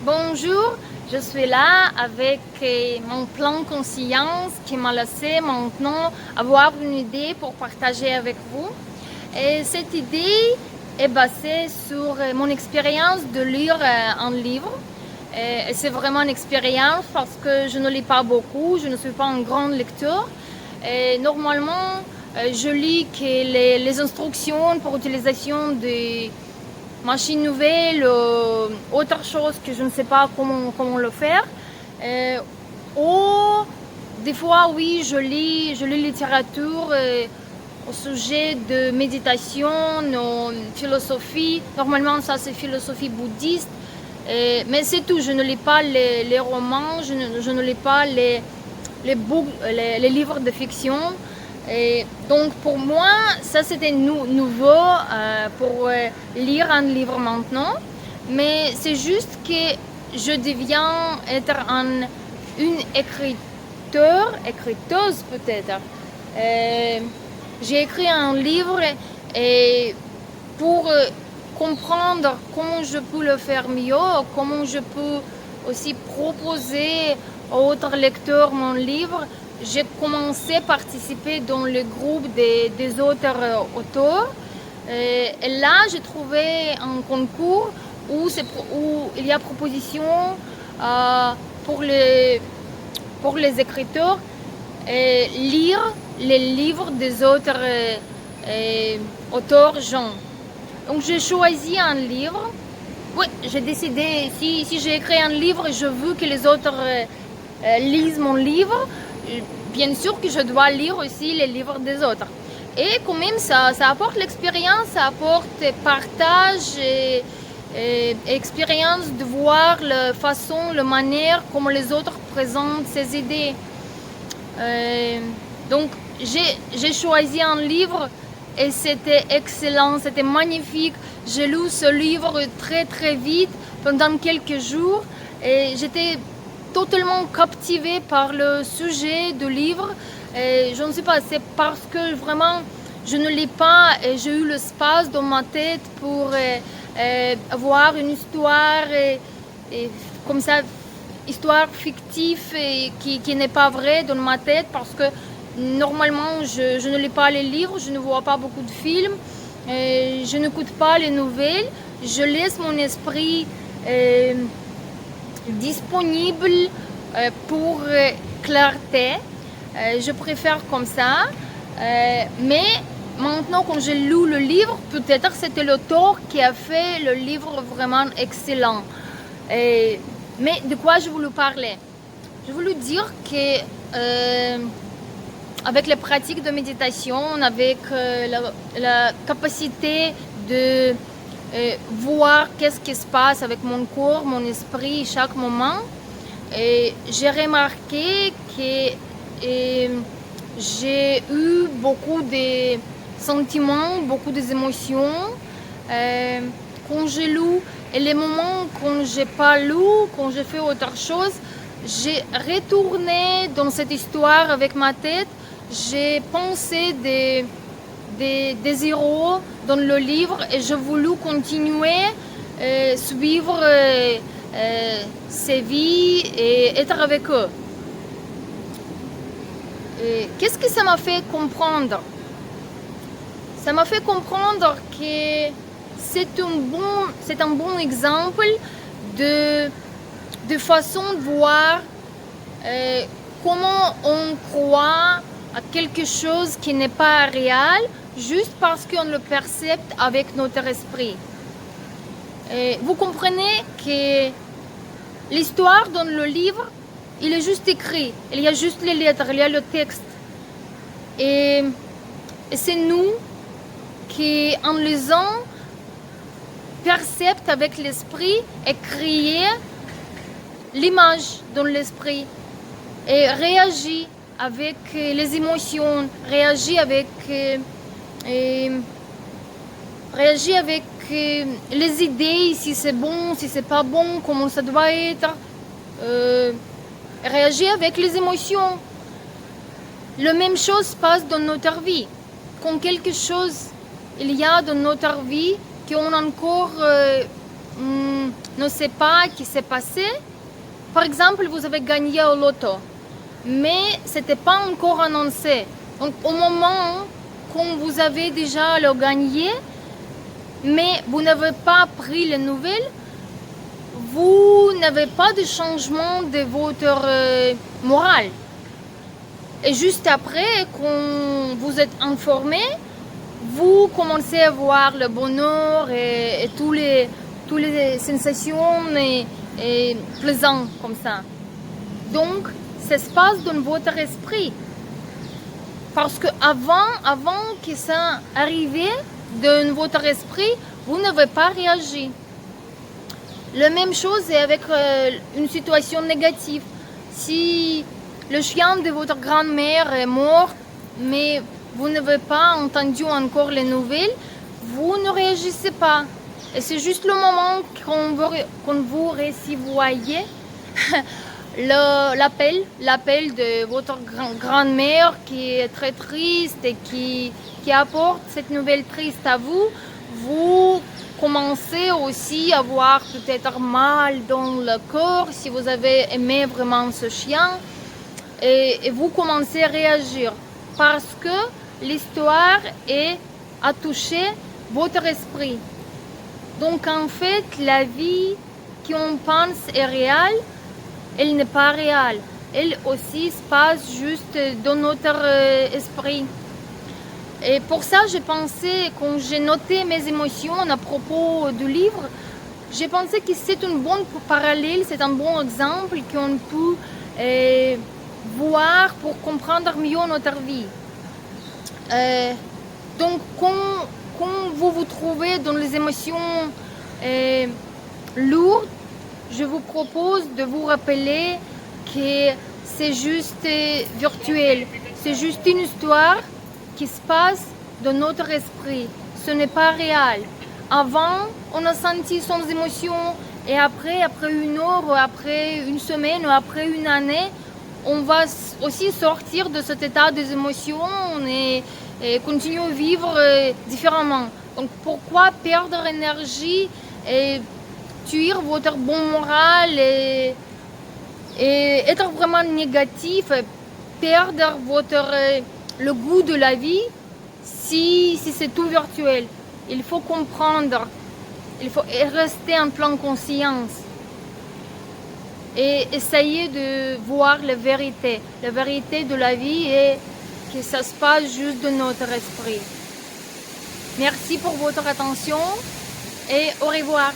Bonjour, je suis là avec mon plan conscience qui m'a laissé maintenant avoir une idée pour partager avec vous. Et cette idée est basée sur mon expérience de lire un livre. Et c'est vraiment une expérience parce que je ne lis pas beaucoup, je ne suis pas un grand lecteur. Et normalement, je lis que les instructions pour l'utilisation des machine nouvelle, autre chose que je ne sais pas comment le faire. Ou des fois, oui, je lis littérature au sujet de méditation, philosophie. Normalement, ça c'est philosophie bouddhiste. Mais c'est tout, je ne lis pas les romans, je ne lis pas les livres de fiction. Et donc pour moi, ça c'était nouveau pour lire un livre maintenant. Mais c'est juste que je deviens être une écriteuse peut-être. J'ai écrit un livre et pour comprendre comment je peux le faire mieux, comment je peux aussi proposer aux autres lecteurs mon livre, j'ai commencé à participer dans le groupe des autres auteurs. Et là, j'ai trouvé un concours où il y a proposition pour les écriteurs lire les livres des autres auteurs jeunes. Donc j'ai choisi un livre. Oui, j'ai décidé, si j'ai écrit un livre, je veux que les autres lisent mon livre. Bien sûr que je dois lire aussi les livres des autres. Et quand même, ça apporte l'expérience, ça apporte partage et expérience de voir la façon, la manière comment les autres présentent ces idées. Donc, j'ai choisi un livre et c'était excellent, c'était magnifique. J'ai lu ce livre très très vite pendant quelques jours et j'étais totalement captivée par le sujet du livre. Et je ne sais pas, c'est parce que vraiment je ne lis pas et j'ai eu l'espace dans ma tête pour avoir une histoire et comme ça, histoire fictive et qui n'est pas vraie dans ma tête parce que normalement je ne lis pas les livres, je ne vois pas beaucoup de films, je n'écoute pas les nouvelles, je laisse mon esprit disponible pour clarté. Je préfère comme ça. Mais maintenant, quand j'ai lu le livre, peut-être c'était l'auteur qui a fait le livre vraiment excellent. Mais de quoi je voulais parler? Je voulais dire que avec les pratiques de méditation, avec la capacité de voir qu'est-ce qui se passe avec mon corps, mon esprit, chaque moment. Et j'ai remarqué que j'ai eu beaucoup de sentiments, beaucoup d'émotions quand j'ai lu. Et les moments quand j'ai pas lu, quand j'ai fait autre chose, j'ai retourné dans cette histoire avec ma tête. J'ai pensé des héros dans le livre et j'ai voulu continuer suivre ces vies et être avec eux. Qu'est-ce que ça m'a fait comprendre? Ça m'a fait comprendre que c'est un bon exemple de façon de voir comment on croit à quelque chose qui n'est pas réel juste parce qu'on le perçoit avec notre esprit. Vous comprenez que l'histoire dans le livre, il est juste écrit, il y a juste les lettres, il y a le texte. Et c'est nous qui, en lisant, perçoivent avec l'esprit et créer l'image dans l'esprit et réagit avec les émotions, réagit avec les idées, si c'est bon, si c'est pas bon, comment ça doit être. Réagit avec les émotions. La même chose se passe dans notre vie. Quand quelque chose il y a dans notre vie qu'on a encore ne sait pas ce qui s'est passé. Par exemple, vous avez gagné au loto, mais ce n'était pas encore annoncé. Donc, au moment quand vous avez déjà le gagné, mais vous n'avez pas pris les nouvelles, vous n'avez pas de changement de votre morale. Et juste après, quand vous êtes informé, vous commencez à voir le bonheur et toutes les sensations et plaisantes comme ça. Donc, ça se passe dans votre esprit. Parce que avant que ça arrive dans votre esprit, vous n'avez pas réagi. La même chose est avec une situation négative. Si le chien de votre grand-mère est mort, mais vous n'avez pas entendu encore les nouvelles, vous ne réagissez pas. Et c'est juste le moment quand vous recevez l'appel de votre grand-mère qui est très triste et qui apporte cette nouvelle triste à vous, vous commencez aussi à avoir peut-être mal dans le corps si vous avez aimé vraiment ce chien et vous commencez à réagir parce que l'histoire a touché votre esprit. Donc en fait, la vie qu'on pense est réelle, elle n'est pas réelle. Elle aussi se passe juste dans notre esprit. Et pour ça, j'ai pensé, quand j'ai noté mes émotions à propos du livre, j'ai pensé que c'est un bon parallèle, c'est un bon exemple qu'on peut voir pour comprendre mieux notre vie. Donc, quand vous vous trouvez dans les émotions lourdes, je vous propose de vous rappeler que c'est juste virtuel, c'est juste une histoire qui se passe dans notre esprit. Ce n'est pas réel. Avant, on a senti ses émotions et après une heure, ou après une semaine, ou après une année, on va aussi sortir de cet état des émotions et continuer à vivre différemment. Donc pourquoi perdre énergie et tuer votre bon moral et être vraiment négatif, perdre le goût de la vie si c'est tout virtuel. Il faut comprendre, il faut rester en pleine conscience et essayer de voir la vérité de la vie et que ça se passe juste dans notre esprit. Merci pour votre attention et au revoir.